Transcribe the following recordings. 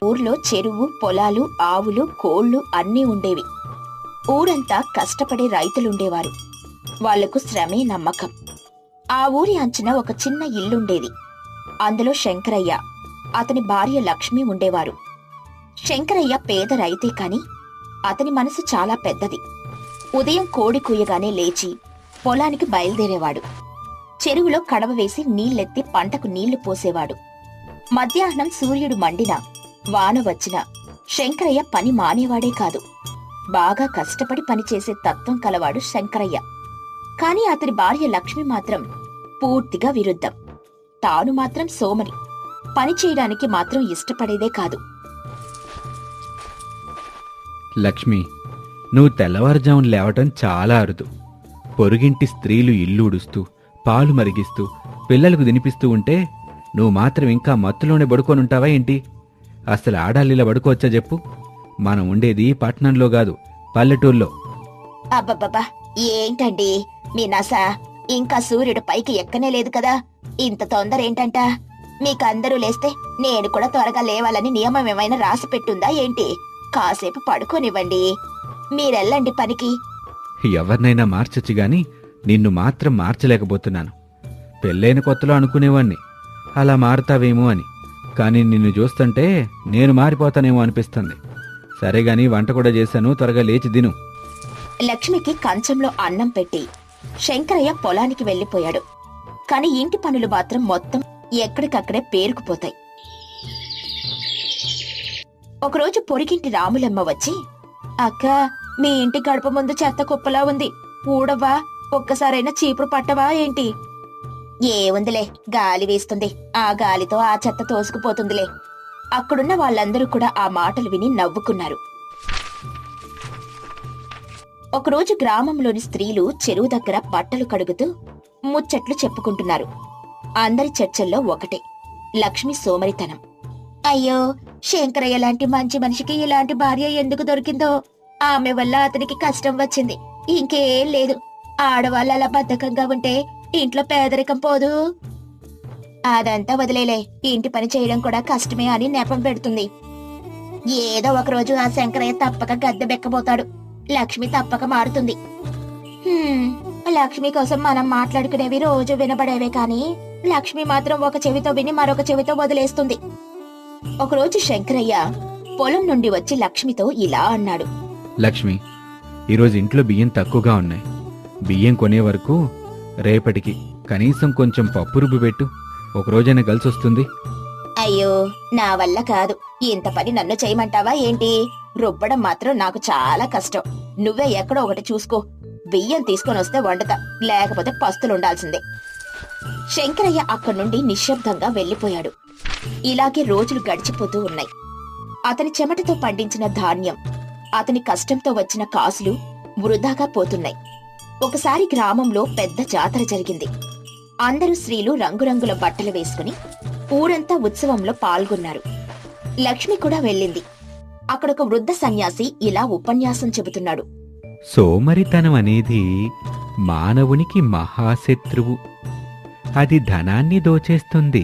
ఊర్లో చెరువు, పొలాలు, ఆవులు, కోళ్లు అన్నీ ఉండేవి. ఊరంతా కష్టపడే రైతులుండేవారు. వాళ్లకు శ్రమే నమ్మకం. ఆ ఊరి అంచున ఒక చిన్న ఇల్లుండేది. అందులో శంకరయ్య, అతని భార్య లక్ష్మి ఉండేవారు. శంకరయ్య పేద రైతే కాని అతని మనసు చాలా పెద్దది. ఉదయం కోడి కూయగానే లేచి పొలానికి బయలుదేరేవాడు. చెరువులో కడవ వేసి నీళ్లెత్తి పంటకు నీళ్లు పోసేవాడు. మధ్యాహ్నం సూర్యుడు మండినా, వాన వచ్చినా శంకరయ్య పని మానేవాడే కాదు. బాగా కష్టపడి పనిచేసే తత్వం కలవాడు శంకరయ్య. కాని అతని భార్య లక్ష్మి మాత్రం పూర్తిగా విరుద్ధం. తాను మాత్రం సోమరి, పని చేయడానికి మాత్రం ఇష్టపడేదే కాదు. లక్ష్మి, నువ్వు తెల్లవారుజామున లేవటం చాలా అరుదు. పొరుగింటి స్త్రీలు ఇల్లు ఉడుస్తూ, పాలు మరిగిస్తూ, పిల్లలకు తినిపిస్తూ ఉంటే నువ్వు మాత్రం ఇంకా మత్తులోనే పడుకోనుంటావా ఏంటి? అసలు ఆడాలిలా పడుకోవచ్చా చెప్పు? మనం ఉండేది పట్టణంలో కాదు, పల్లెటూళ్ళలో. అబ్బబ్బబ్బా, ఏంటండి మీ నస? ఇంకా సూర్యుడు పైకి ఎక్కనే లేదు కదా, ఇంత తొందర ఏంటంట? మీకందరూ లేస్తే నేను కూడా త్వరగా లేవాలని నియమం ఏమైనా రాసి పెట్టుందా ఏంటి? కాసేపు పడుకోనివ్వండి, మీరెళ్ళండి పనికి. ఎవరినైనా మార్చొచ్చు గాని నిన్ను మాత్రం మార్చలేకపోతున్నాను. పెళ్ళైన కొత్తలో అనుకునేవాణ్ణి అలా మారుతావేమో అని, కానీ నిన్ను చూస్తుంటే నేను మారిపోతానేమో అనిపిస్తుంది. సరేగాని వంట కూడా చేశాను, త్వరగా లేచి తిను. లక్ష్మికి కంచంలో అన్నం పెట్టి శంకరయ్య పొలానికి వెళ్లిపోయాడు. కాని ఇంటి పనులు మాత్రం మొత్తం ఎక్కడికక్కడే పేరుకుపోతాయి. ఒకరోజు పొరిగింటి రాములమ్మ వచ్చి, అక్క, మీ ఇంటి గడప ముందు చెత్త కుప్పలా ఉంది, ఊడవా? ఒక్కసారైనా చీపురు పట్టవా ఏంటి? ఏముందిలే, గాలి వీస్తుంది, ఆ గాలితో ఆ చెత్త తోసుకుపోతుందిలే. అక్కడున్న వాళ్ళందరూ కూడా ఆ మాటలు విని నవ్వుకున్నారు. ఒకరోజు గ్రామంలోని స్త్రీలు చెరువు దగ్గర బట్టలు కడుగుతూ ముచ్చట్లు చెప్పుకుంటున్నారు. అందరి చర్చల్లో ఒకటే, లక్ష్మి సోమరితనం. అయ్యో, శంకరయ్య లాంటి మంచి మనిషికి ఇలాంటి భార్య ఎందుకు దొరికిందో? ఆమె వల్ల అతనికి కష్టం వచ్చింది, ఇంకేం లేదు. ఆడవాళ్ళు అలా బద్ధకంగా ఉంటే ఇంట్లో పేదరికం పోదు. అదంతా వదిలేలే, ఇంటి పని చేయడం కూడా కష్టమే అని నెపం పెడుతుంది. ఏదో ఒకరోజు ఆ శంకరయ్య తప్పక గద్దె బెక్కబోతాడు, లక్ష్మి తప్పక మారుతుంది. లక్ష్మి కోసం మనం మాట్లాడుకునేవి రోజు వినబడేవే కాని లక్ష్మి మాత్రం ఒక చెవితో విని మరొక చెవితో వదిలేస్తుంది. ఒకరోజు శంకరయ్య పొలం నుండి వచ్చి లక్ష్మితో ఇలా అన్నాడు. లక్ష్మి, ఈరోజు ఇంట్లో బియ్యం తక్కువగా ఉన్నాయి. బియ్యం కొనే వరకు రేపటికి కనీసం కొంచెం పప్పు రుబ్బు పెట్టు, ఒకరోజైనా కలిసొస్తుంది. అయ్యో, నా వల్ల కాదు. ఇంత పని నన్ను చేయమంటావా ఏంటి? రుబ్బడం మాత్రం నాకు చాలా కష్టం. నువ్వే ఎక్కడో ఒకటి చూసుకో. బియ్యం తీసుకొని వస్తే వండుతా, లేకపోతే పస్తులుండాల్సిందే. శంకరయ్య అక్కడి నుండి నిశ్శబ్దంగా వెళ్లిపోయాడు. ఇలాగే రోజులు గడిచిపోతూ ఉన్నాయి. అతని చెమటతో పండించిన ధాన్యం, అతని కష్టంతో వచ్చిన కాసులు వృధాగా పోతున్నాయి. ఒకసారి గ్రామంలో పెద్ద జాతర జరిగింది. అందరూ స్త్రీలు రంగురంగుల బట్టలు వేసుకుని ఊరంతా ఉత్సవంలో పాల్గొన్నారు. లక్ష్మి కూడా వెళ్ళింది. అక్కడొక వృద్ధ సన్యాసి ఇలా ఉపన్యాసం చెబుతున్నాడు. సోమరితనం అనేది మానవునికి మహాశత్రువు. అది ధనాన్ని దోచేస్తుంది,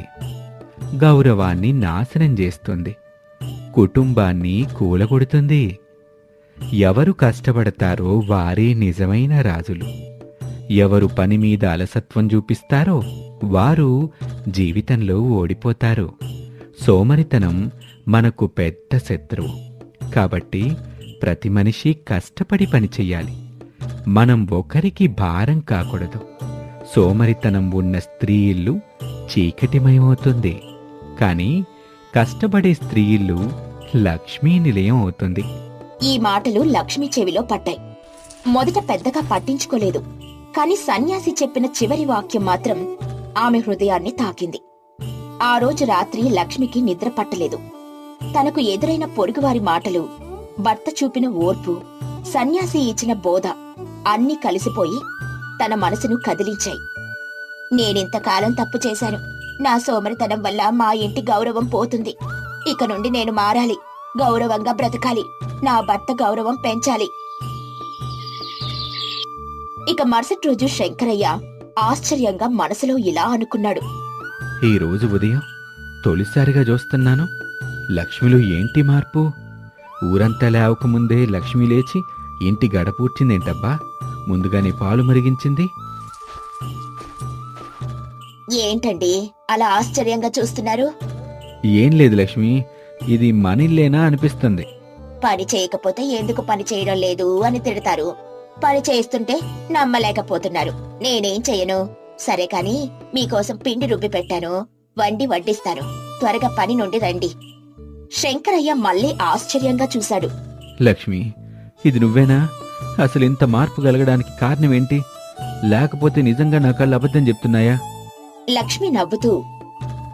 గౌరవాన్ని నాశనం చేస్తుంది, కుటుంబాన్ని కూలగొడుతుంది. ఎవరు కష్టపడతారో వారే నిజమైన రాజులు. ఎవరు పని మీద అలసత్వం చూపిస్తారో వారు జీవితంలో ఓడిపోతారు. సోమరితనం మనకు పెద్ద శత్రువు. కాబట్టి ప్రతి మనిషి కష్టపడి పనిచెయ్యాలి. మనం ఒకరికి భారం కాకూడదు. సోమరితనం ఉన్న స్త్రీ ఇల్లు చీకటిమయమవుతుంది, కాని కష్టపడే స్త్రీ ఇల్లు లక్ష్మీ నిలయం అవుతుంది. ఈ మాటలు లక్ష్మి చెవిలో పడ్డాయి. మొదట పెద్దగా పట్టించుకోలేదు. కాని సన్యాసి చెప్పిన చివరి వాక్యం మాత్రం ఆమె హృదయాన్ని తాకింది. ఆ రోజు రాత్రి లక్ష్మికి నిద్ర పట్టలేదు. తనకు ఎదురైన పొరుగువారి మాటలు, భర్త చూపిన ఓర్పు, సన్యాసి ఇచ్చిన బోధ అన్నీ కలిసిపోయి తన మనసును కదిలించాయి. నేనింతకాలం తప్పు చేశాను. నా సోమరితనం వల్ల మా ఇంటి గౌరవం పోతుంది. ఇక నుండి నేను మారాలి, గౌరవంగా బ్రతకాలి, నా భర్త గౌరవం పెంచాలి. ఇక మరుసటి రోజు శంకరయ్య ఆశ్చర్యంగా మనసులో ఇలా అనుకున్నాడు. ఈ రోజు ఉదయం తొలిసారిగా చూస్తున్నాను. లక్ష్మిలో ఏంటి మార్పు? ఊరంతా లేవకముందే లక్ష్మి లేచి ఇంటి గడపూడ్చిందేంటబ్బా? ముందుగానే పాలు మరిగించింది. ఏంటండి అలా ఆశ్చర్యంగా చూస్తున్నారు? ఏం లేదు లక్ష్మి, ఇది మనిల్లేనా అనిపిస్తుంది. పని చేయకపోతే ఎందుకు పని చేయడం లేదు అని తిడతారు. పని చేస్తుంటే నమ్మలేకపోతున్నారు. నేనేం చెయ్యను. సరే కాని మీకోసం పిండి రుబ్బి పెట్టాను, వండి వడ్డిస్తాను. త్వరగా పని నుండి రండి. శంకరయ్య మళ్ళీ ఆశ్చర్యంగా చూశాడు. లక్ష్మి, ఇది నువ్వేనా? అసలు ఇంత మార్పు కలగడానికి కారణమేంటి? లేకపోతే నిజంగా నా కళ్ళు అబద్ధం చెప్తున్నాయా? లక్ష్మి నవ్వుతూ,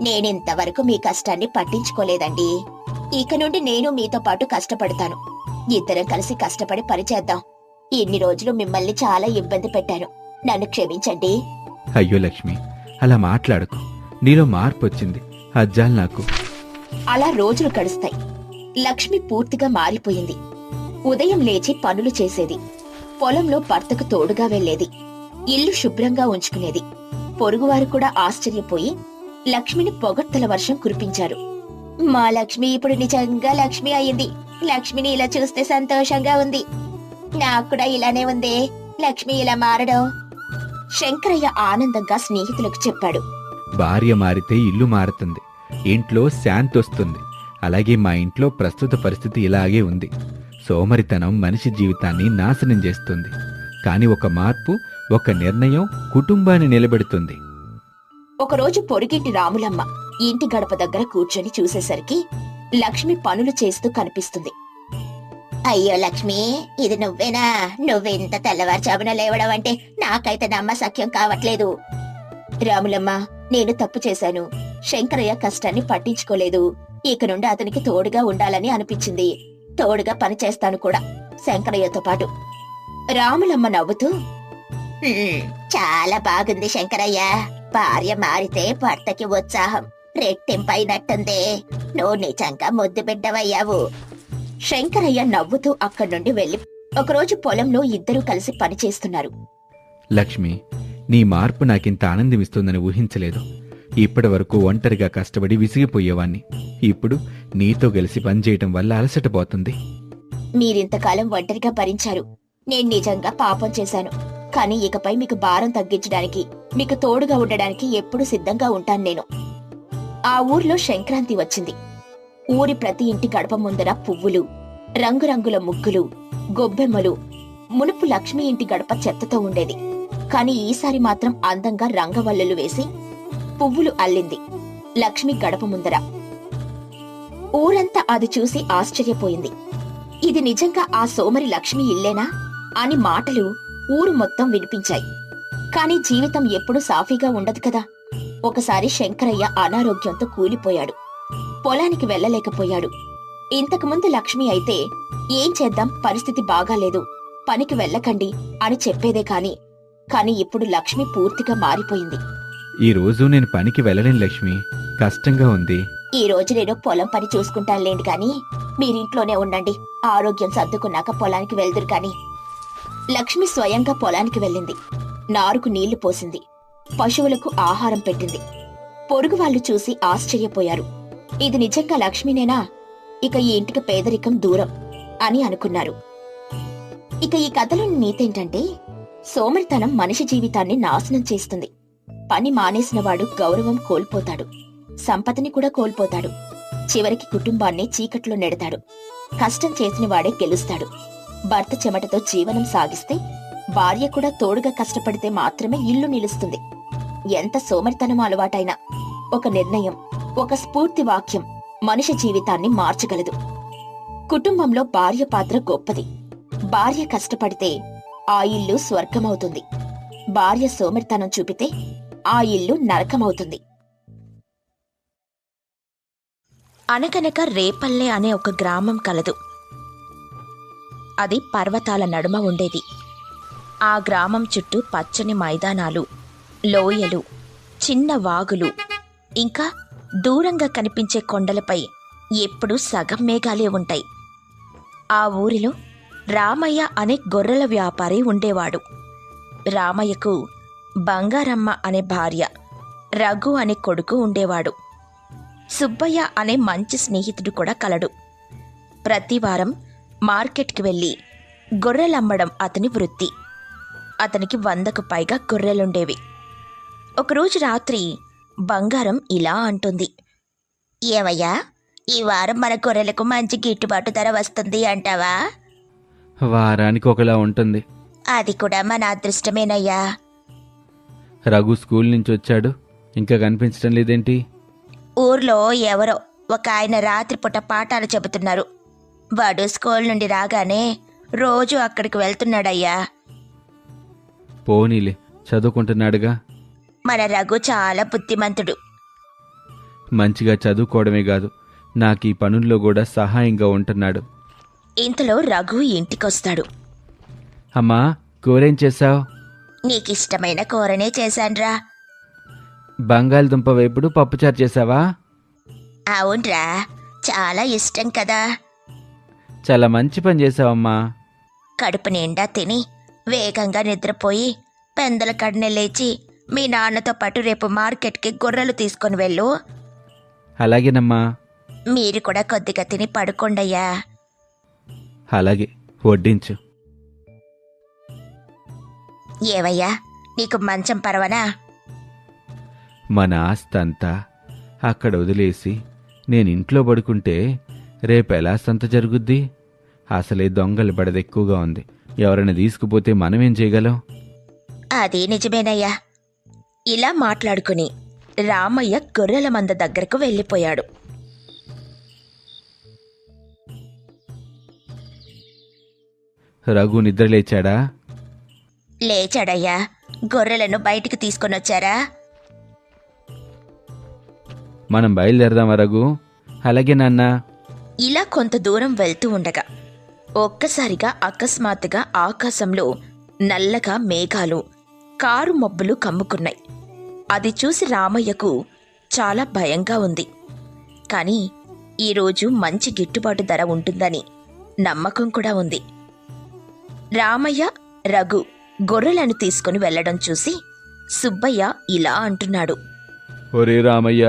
నేనింతవరకు మీ కష్టాన్ని పట్టించుకోలేదండి. ఇక నుండి నేను మీతో పాటు కష్టపడతాను. ఇద్దరం కలిసి కష్టపడి పనిచేద్దాం. ఇన్ని రోజులు మిమ్మల్ని చాలా ఇబ్బంది పెట్టాను. నన్ను క్షమించండి. అయ్యో లక్ష్మి, అలా మాట్లాడకు. నీలో మార్పు వచ్చింది, అజ్జాలు నాకు. అలా రోజులు గడుస్తాయి. లక్ష్మి పూర్తిగా మారిపోయింది. ఉదయం లేచి పనులు చేసేది. పొలంలో భర్తకు తోడుగా వెళ్లేది. ఇల్లు శుభ్రంగా ఉంచుకునేది. పొరుగువారు కూడా ఆశ్చర్యపోయి లక్ష్మిని పొగడ్తల వర్షం కురిపించారు. మా లక్ష్మి ఇప్పుడు నిజంగా లక్ష్మి అయింది. లక్ష్మిని ఇలా చూస్తే సంతోషంగా ఉంది. నాకు కూడా ఇలానే ఉంది లక్ష్మి ఇలా మారడం. శంకరయ్య ఆనందంగా స్నేహితులకు చెప్పాడు. భార్య మారితే ఇల్లు మారుతుంది, ఇంట్లో శాంతి వస్తుంది. అలాగే మా ఇంట్లో ప్రస్తుత పరిస్థితి ఇలాగే ఉంది. సోమరితనం మనిషి జీవితాన్ని నాశనం చేస్తుంది. కాని ఒక మార్పు, ఒక నిర్ణయం కుటుంబాన్ని నిలబెడుతుంది. ఒకరోజు పొరుగింటి రాములమ్మ ఇంటి గడప దగ్గర కూర్చొని చూసేసరికి లక్ష్మి పనులు చేస్తూ కనిపిస్తుంది. అయ్యో లక్ష్మి, ఇది నువ్వేనా? నువ్వెంత తెల్లవారుజామున లేవడం అంటే నాకైతే నమ్మశక్యం కావట్లేదు. రాములమ్మ, నేను తప్పు చేశాను. శంకరయ్య కష్టాన్ని పట్టించుకోలేదు. ఇక నుండి అతనికి తోడుగా ఉండాలని అనిపించింది. తోడుగా పనిచేస్తాను కూడా శంకరయ్యతో పాటు. రాములమ్మ నవ్వుతూ, చాలా బాగుంది శంకరయ్య. భార్య మారితే భర్తకి ఉత్సాహం రెట్టింపైనట్టుంది. నువ్వు నిజంగా ముద్దు బిడ్డవయ్యావు. శంకరయ్య నవ్వుతూ అక్కడి నుండి వెళ్లి ఒకరోజు పొలంలో ఇద్దరూ కలిసి పనిచేస్తున్నారు. లక్ష్మి, నీ మార్పు నాకింత ఆనందమిస్తుందని ఊహించలేదు. ఇప్పటి వరకు ఒంటరిగా కష్టపడి విసిగిపోయేవాణ్ణి. ఇప్పుడు నీతో కలిసి పనిచేయటం వల్ల అలసటపోతుంది. మీరింతకాలం ఒంటరిగా భరించారు. నేను నిజంగా పాపం చేశాను. కానీ ఇకపై మీకు భారం తగ్గించడానికి, మీకు తోడుగా ఉండడానికి ఎప్పుడూ సిద్ధంగా ఉంటాను నేను. ఆ ఊర్లో సంక్రాంతి వచ్చింది. ఊరి ప్రతి ఇంటి గడప ముందర పువ్వులు, రంగురంగుల ముగ్గులు, గొబ్బెమ్మలు. మునుపు లక్ష్మి ఇంటి గడప చెత్తతో ఉండేది. కాని ఈసారి మాత్రం అందంగా రంగవల్లులు వేసి పువ్వులు అల్లింది లక్ష్మి గడప ముందర. ఊరంతా అది చూసి ఆశ్చర్యపోయింది. ఇది నిజంగా ఆ సోమరి లక్ష్మి ఇల్లేనా అని మాటలు ఊరు మొత్తం వినిపించాయి. కాని జీవితం ఎప్పుడూ సాఫీగా ఉండదు కదా. ఒకసారి శంకరయ్య అనారోగ్యంతో కూలిపోయాడు. పొలానికి వెళ్లలేకపోయాడు. ఇంతకుముందు లక్ష్మి అయితే, ఏం చేద్దాం, పరిస్థితి బాగాలేదు, పనికి వెళ్ళకండి అని చెప్పేదే కాని ఇప్పుడు లక్ష్మి పూర్తిగా మారిపోయింది. ఈ రోజు నేను పనికి వెళ్ళలేను లక్ష్మి, కష్టంగా ఉంది. ఈ రోజు నేను పొలం పని చూసుకుంటానులేండి కాని మీరింట్లోనే ఉండండి. ఆరోగ్యం సర్దుకున్నాక పొలానికి వెళ్దురు కాని. లక్ష్మి స్వయంగా పొలానికి వెళ్ళింది. నారుకు నీళ్లు పోసింది. పశువులకు ఆహారం పెట్టింది. పొరుగు వాళ్ళు చూసి ఆశ్చర్యపోయారు. ఇది నిజంగా లక్ష్మినేనా? ఇక ఈ ఇంటికి పేదరికం దూరం అని అనుకున్నారు. ఇక ఈ కథలోని నీతేంటంటే, సోమరితనం మనిషి జీవితాన్ని నాశనం చేస్తుంది. పని మానేసినవాడు గౌరవం కోల్పోతాడు, సంపదని కూడా కోల్పోతాడు. చివరికి కుటుంబాన్ని చీకట్లో నెడతాడు. కష్టం చేసిన వాడే గెలుస్తాడు. భర్త చెమటతో జీవనం సాగిస్తే, భార్య కూడా తోడుగా కష్టపడితే మాత్రమే ఇల్లు నిలుస్తుంది. ఎంత సోమరితనం అలవాటైనా ఒక నిర్ణయం, ఒక స్ఫూర్తి వాక్యం మనిషి జీవితాన్ని మార్చగలదు. కుటుంబంలో భార్య పాత్ర గొప్పది. భార్య కష్టపడితే ఆ ఇల్లు స్వర్గమవుతుంది. భార్య సోమరితనం చూపితే ఆ ఇల్లు నరకమవుతుంది. అనగనక రేపల్లె అనే ఒక గ్రామం కలదు. అది పర్వతాల నడుమ ఉండేది. ఆ గ్రామం చుట్టూ పచ్చని మైదానాలు, లోయలు, చిన్న వాగులు, ఇంకా దూరంగా కనిపించే కొండలపై ఎప్పుడూ సగం మేఘాలే ఉంటాయి. ఆ ఊరిలో రామయ్య అనే గొర్రెల వ్యాపారి ఉండేవాడు. రామయ్యకు బంగారమ్మ అనే భార్య, రఘు అనే కొడుకు ఉండేవాడు. సుబ్బయ్య అనే మంచి స్నేహితుడు కూడా కలడు. ప్రతివారం మార్కెట్కి వెళ్ళి గొర్రెలమ్మడం అతని వృత్తి. అతనికి 100కు పైగా గొర్రెలుండేవి. ఒకరోజు రాత్రి బంగారం ఇలా అంటుంది, ఏవయ్యా, ఈ వారం మన గొర్రెలకు మంచి గిట్టుబాటు ధర వస్తుంది అంటావా? వారానికి ఒకలా ఉంటుంది. అది కూడా మన అదృష్టమేనయ్యా. రఘు స్కూల్ నుంచి వచ్చాడు, ఇంకా కనిపించడం లేదేంటి? ఊర్లో ఎవరో ఒక ఆయన రాత్రిపూట పాఠాలు చెబుతున్నారు. వాడు స్కూల్ నుండి రాగానే రోజు అక్కడికి వెళ్తున్నాడయ్యా. పోనీలే, చదువుకుంటున్నాడుగా. మన రఘు చాలా బుద్ధిమంతుడు. మంచిగా చదువుకోవడమే కాదు, నాకు ఈ పనుల్లో కూడా సహాయంగా ఉంటున్నాడు. ఇంతలో రఘు ఇంటికొస్తాడు. అమ్మా, కూరేం చేశావు? నీకిష్టమైన కూరనే చేశాన్రా. బంగాళదుంప వేపుడు పప్పుచారు చేసావా? అవునరా, చాలా ఇష్టం కదా. చాలా మంచి పని చేసావమ్మా. కడుపు నిండా తిని వేగంగా నిద్రపోయి పెందల కడనే లేచి మీ నాన్నతో పాటు రేపు మార్కెట్కి గొర్రెలు తీసుకొని వెళ్ళు. అలాగేనమ్మా. మీరు కూడా కొద్దిగా తిని పడుకోండయ్యా. అలాగే, వడ్డించు. ఏవయ్యా, నీకు మంచం పర్వనా? మన ఆస్తంతా అక్కడ వదిలేసి నేను ఇంట్లో పడుకుంటే రేపెలా సంత జరుగుద్ది? అసలే దొంగల బడద ఎక్కువగా ఉంది. ఎవరైనా తీసుకుపోతే మనమేం చేయగలం? అది నిజమేనయ్యా. ఇలా మాట్లాడుకుని రామయ్య గొర్రెల మంద దగ్గరకు వెళ్ళిపోయాడు. రఘు నిద్రలేచాడా? లేచాడయ్యా. గొర్రెలను బయటికి తీసుకొనొచ్చారా? మనం బయలుదేరదామా రఘు? అలాగే నాన్నా. ఇలా కొంత దూరం వెళ్తూ ఉండగా ఒక్కసారిగా అకస్మాత్తుగా ఆకాశంలో నల్లగా మేఘాలు, కారు మబ్బులు కమ్ముకున్నాయి. అది చూసి రామయ్యకు చాలా భయంగా ఉంది. కానీ ఈరోజు మంచి గిట్టుబాటు ధర ఉంటుందని నమ్మకం కూడా ఉంది. రామయ్య, రఘు గొర్రెలను తీసుకుని వెళ్లడం చూసి సుబ్బయ్య ఇలా అంటున్నాడు, ఒరే రామయ్య,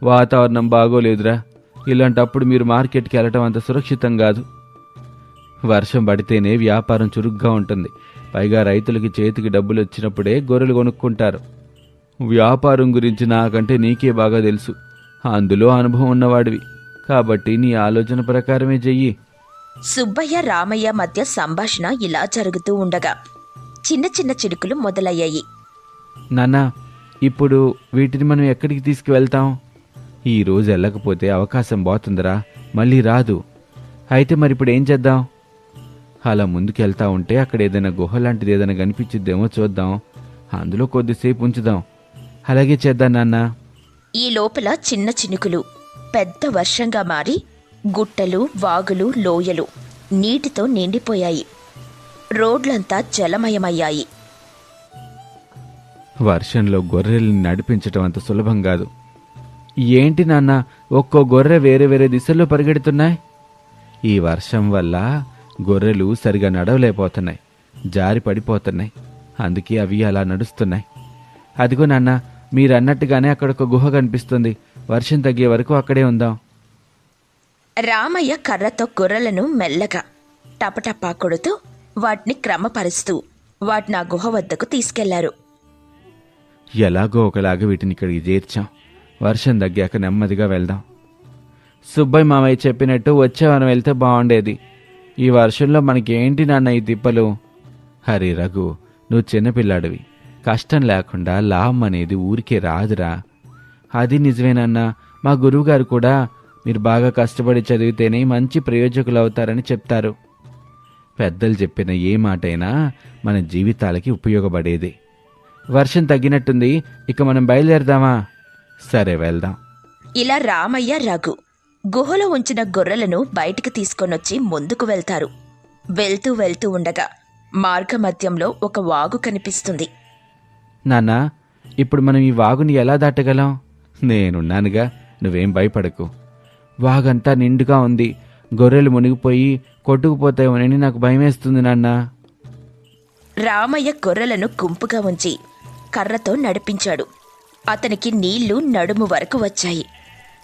వాతావరణం బాగోలేదురా. ఇలాంటప్పుడు మీరు మార్కెట్కి వెళ్ళటం అంత సురక్షితం కాదు. వర్షం పడితేనే వ్యాపారం చురుగ్గా ఉంటుంది. పైగా రైతులకి చేతికి డబ్బులు వచ్చినప్పుడే గొర్రెలు కొనుక్కుంటారు. వ్యాపారం గురించి నాకంటే నీకే బాగా తెలుసు. అందులో అనుభవం ఉన్నవాడివి కాబట్టి నీ ఆలోచన ప్రకారమే చెయ్యి. సుబ్బయ్య రామయ్య మధ్య సంభాషణ ఇలా జరుగుతూ ఉండగా చిన్న చిన్న చినుకులు మొదలయ్యాయి. నాన్నా, ఇప్పుడు వీటిని మనం ఎక్కడికి తీసుకువెళ్తాం? ఈ రోజు వెళ్ళకపోతే అవకాశం పోతుందిరా, మళ్ళీ రాదు. అయితే మరి ఇప్పుడు ఏం చేద్దాం? అలా ముందుకెళ్తా ఉంటే అక్కడ ఏదైనా గుహ లాంటిది ఏదైనా కనిపించిద్దేమో చూద్దాం. అందులో కొద్దిసేపు ఉంచుదాం. అలాగే చేద్దాం నాన్న. ఈ లోపల చిన్న చినుకులు పెద్ద వర్షంగా మారి గుట్టలు, వాగులు, లోయలు నీటితో నిండిపోయాయి. రోడ్లంతా జలమయమయ్యాయి. వర్షంలో గొర్రెల్ని నడిపించటం అంత సులభం కాదు. ఏంటి నాన్న, ఒక్కో గొర్రె వేరే వేరే దిశల్లో పరిగెడుతున్నాయి? ఈ వర్షం వల్ల గొర్రెలు సరిగా నడవలేకపోతున్నాయి, జారి పడిపోతున్నాయి. అందుకే అవి అలా నడుస్తున్నాయి. అదిగో నాన్న, మీరన్నట్టుగానే అక్కడ ఒక గుహ కనిపిస్తుంది. వర్షం తగ్గే వరకు అక్కడే ఉందాం. రామయ్య కర్రతో గొర్రెలను మెల్లగా టపటపా కొడుతూ వాటిని క్రమపరుస్తూ వాటిని ఆ గుహ వద్దకు తీసుకెళ్లారు. ఎలాగో ఒకలాగా వీటిని ఇక్కడికి చేర్చాం. వర్షం తగ్గాక నెమ్మదిగా వెళ్దాం. సుబ్బయ్య మామయ్య చెప్పినట్టు వచ్చే వారం వెళ్తే బాగుండేది. ఈ వర్షంలో మనకేంటి నాన్న ఈ తిప్పలు? హరి రఘు, నువ్వు చిన్నపిల్లాడివి. కష్టం లేకుండా లాభం అనేది ఊరికే రాదురా. అది నిజమేనన్నా. మా గురువుగారు కూడా మీరు బాగా కష్టపడి చదివితేనే మంచి ప్రయోజకులు అవుతారని చెప్తారు. పెద్దలు చెప్పిన ఏ మాటైనా మన జీవితాలకి ఉపయోగపడేది. వర్షం తగ్గినట్టుంది, ఇక మనం బయలుదేరదామా? సరే, వెళ్దాం. ఇలా రామయ్య, రఘు గుహలో ఉంచిన గొర్రెలను బయటికి తీసుకొనొచ్చి ముందుకు వెళ్తారు. వెళ్తూ వెళ్తూ ఉండగా మార్గమధ్యంలో ఒక వాగు కనిపిస్తుంది. నాన్నా, ఇప్పుడు మనం ఈ వాగుని ఎలా దాటగలం? నేనున్నానుగా, నువ్వేం భయపడకు. వాగంతా నిండుగా ఉంది. గొర్రెలు మునిగిపోయి కొట్టుకుపోతాయోనని నాకు భయమేస్తుంది నాన్నా. రామయ్య గొర్రెలను గుంపుగా ఉంచి కర్రతో నడిపించాడు. అతనికి నీళ్లు నడుము వరకు వచ్చాయి.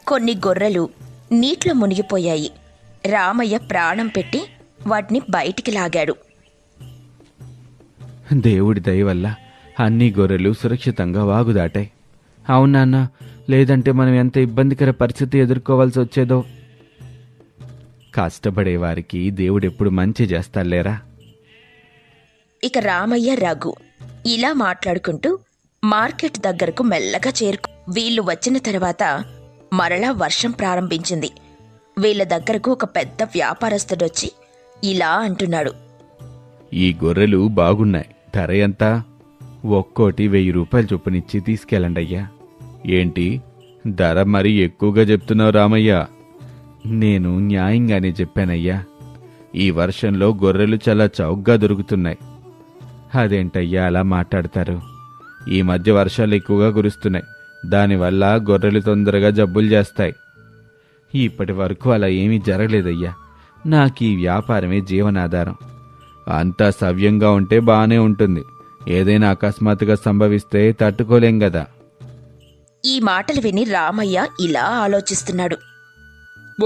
కొన్ని గొర్రెలు నీటిలో మునిగిపోయాయి. రామయ్య ప్రాణం పెట్టి వాటిని బయటికి లాగాడు. దేవుడి దయ వల్ల అన్ని గొర్రెలు సురక్షితంగా వాగు దాటాయి. అవునాన్న, లేదంటే మనం ఎంత ఇబ్బందికర పరిస్థితి ఎదుర్కోవాల్సి వచ్చేదో. కష్టపడేవారికి దేవుడెప్పుడు మంచి చేస్తాలేరా. ఇక రామయ్య, రఘు ఇలా మాట్లాడుకుంటూ మార్కెట్ దగ్గరకు మెల్లగా వీళ్ళు వచ్చిన తర్వాత మరలా వర్షం ప్రారంభించింది. వీళ్ళ దగ్గరకు ఒక పెద్ద వ్యాపారస్తుడొచ్చి ఇలా అంటున్నాడు. ఈ గొర్రెలు బాగున్నాయి, ధర ఎంత? ఒక్కోటి 1000 రూపాయలు చొప్పునిచ్చి తీసుకెళ్ళండి అయ్యా. ఏంటి ధర మరీ ఎక్కువగా చెప్తున్నావు రామయ్య? నేను న్యాయంగానే చెప్పానయ్యా. ఈ వర్షంలో గొర్రెలు చాలా చౌకగా దొరుకుతున్నాయి. అదేంటయ్యా అలా మాట్లాడతారు? ఈ మధ్య వర్షాలు ఎక్కువగా కురుస్తున్నాయి. దానివల్ల గొర్రెలు తొందరగా జబ్బులు చేస్తాయి. ఇప్పటి వరకు అలా ఏమీ జరగలేదయ్యా. నాకు ఈ వ్యాపారమే జీవనాధారం. అంతా సవ్యంగా ఉంటే బానే ఉంటుంది. ఏదైనా అకస్మాత్తుగా సంభవిస్తే తట్టుకోలేం గదా. ఈ మాటలు విని రామయ్య ఇలా ఆలోచిస్తున్నాడు.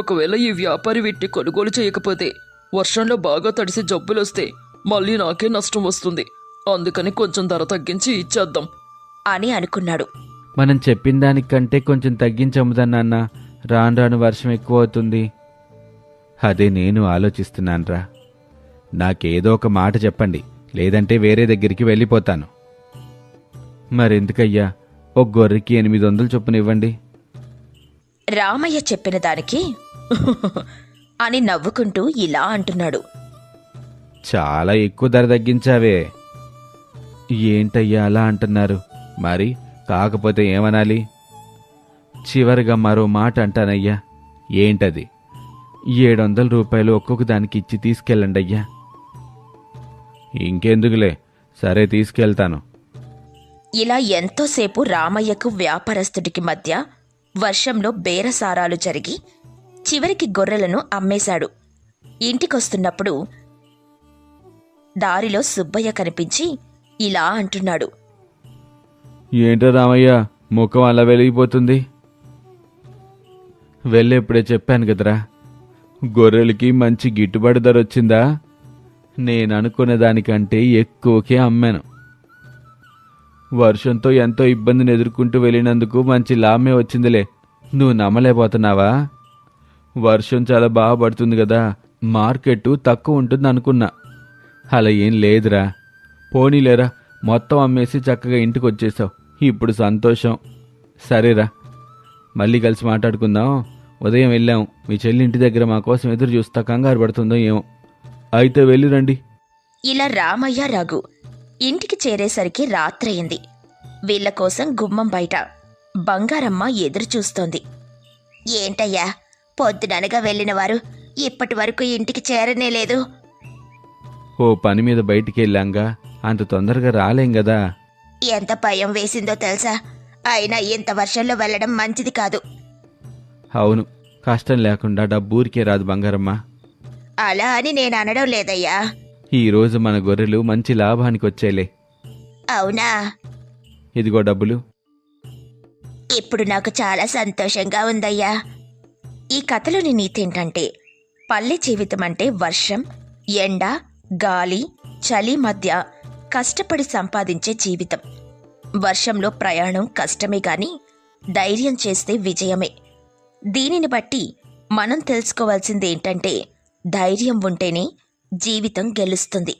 ఒకవేళ ఈ వ్యాపారి వీటిని కొనుగోలు చేయకపోతే వర్షంలో బాగా తడిసి జబ్బులొస్తే మళ్ళీ నాకే నష్టం వస్తుంది. అందుకని కొంచెం ధర తగ్గించి ఇచ్చేద్దాం అని అనుకున్నాడు. మనం చెప్పిన దానికంటే కొంచెం తగ్గించముదా నాన్న? రాను రాను వర్షం ఎక్కువ అవుతుంది. అదే నేను ఆలోచిస్తున్నాన్రా. నాకేదో ఒక మాట చెప్పండి, లేదంటే వేరే దగ్గరికి వెళ్ళిపోతాను. మరెందుకయ్యా, ఒక గొర్రెకి 800 చొప్పున ఇవ్వండి. రామయ్య చెప్పిన దానికి అని నవ్వుకుంటూ ఇలా అంటున్నాడు. చాలా ఎక్కువ ధర తగ్గించావే. ఏంటయ్యా అలా అంటున్నారు? మరి కాకపోతే ఏమనాలి? చివరిగా మరో మాట అంటానయ్యా. ఏంటది? 700 రూపాయలు ఒక్కొక్క దానికి ఇచ్చి తీసుకెళ్ళండి అయ్యా. ఇంకెందుకులే, సరే తీసుకెళ్తాను. ఇలా ఎంతోసేపు రామయ్యకు వ్యాపారస్తుడికి మధ్య వర్షంలో బేరసారాలు జరిగి చివరికి గొర్రెలను అమ్మేశాడు. ఇంటికొస్తున్నప్పుడు దారిలో సుబ్బయ్య కనిపించి ఇలా అంటున్నాడు. ఏంటో రామయ్య, ముఖం అలా వెలిగిపోతుంది? వెళ్ళేప్పుడే చెప్పాను కదరా, గొర్రెలకి మంచి గిట్టుబాటు ధర వచ్చిందా? నేను అనుకున్న దానికంటే ఎక్కువకే అమ్మాను. వర్షంతో ఎంతో ఇబ్బందిని ఎదుర్కొంటూ వెళ్ళినందుకు మంచి లాభమే వచ్చిందిలే. నువ్వు నమ్మలేకపోతున్నావా? వర్షం చాలా బాగా పడుతుంది కదా, మార్కెట్ తక్కువ ఉంటుంది అనుకున్నా. అలా ఏం లేదురా. పోనీలేరా, మొత్తం అమ్మేసి చక్కగా ఇంటికి వచ్చేసావు. ఇప్పుడు సంతోషం. సరేరా, మళ్ళీ కలిసి మాట్లాడుకుందాం. ఉదయం వెళ్ళాం, మీ చెల్లి ఇంటి దగ్గర మా కోసం ఎదురు చూస్తా కంగారు పడుతుందో ఏమో. అయితే వెళ్ళిరండి. ఇలా రామయ్య, రఘు ఇంటికి చేరేసరికి రాత్రయింది. వీళ్ల కోసం గుమ్మం బయట బంగారమ్మ ఎదురు చూస్తోంది. ఏంటయ్యా, పొద్దుననగా వెళ్ళిన వారు ఇప్పటి వరకు ఇంటికి చేరనే లేదు? ఓ పని మీద బయటికి వెళ్ళాంగా, అంత తొందరగా రాలేం గదా. ఎంత భయం వేసిందో తెలుసా? అయినా ఇంత వర్షంలో వెళ్ళడం మంచిది కాదు. అవును, కష్టం లేకుండా డబ్బూరికే రాదు బంగారమ్మ. అలా అని నేను అనడం లేదయ్యా. ఈరోజు మన గొర్రెలు మంచి లాభానికి వచ్చేలే. అవునా? ఇదిగో డబ్బులు. ఇప్పుడు నాకు చాలా సంతోషంగా ఉందయ్యా. ఈ కథలోని నీతేంటంటే, పల్లె జీవితం అంటే వర్షం, ఎండ, గాలి, చలి మధ్య కష్టపడి సంపాదించే జీవితం. వర్షంలో ప్రయాణం కష్టమే గాని ధైర్యం చేస్తే విజయమే. దీనిని బట్టి మనం తెలుసుకోవాల్సిందేంటంటే, ధైర్యం ఉంటేనే జీవితం గెలుస్తుంది.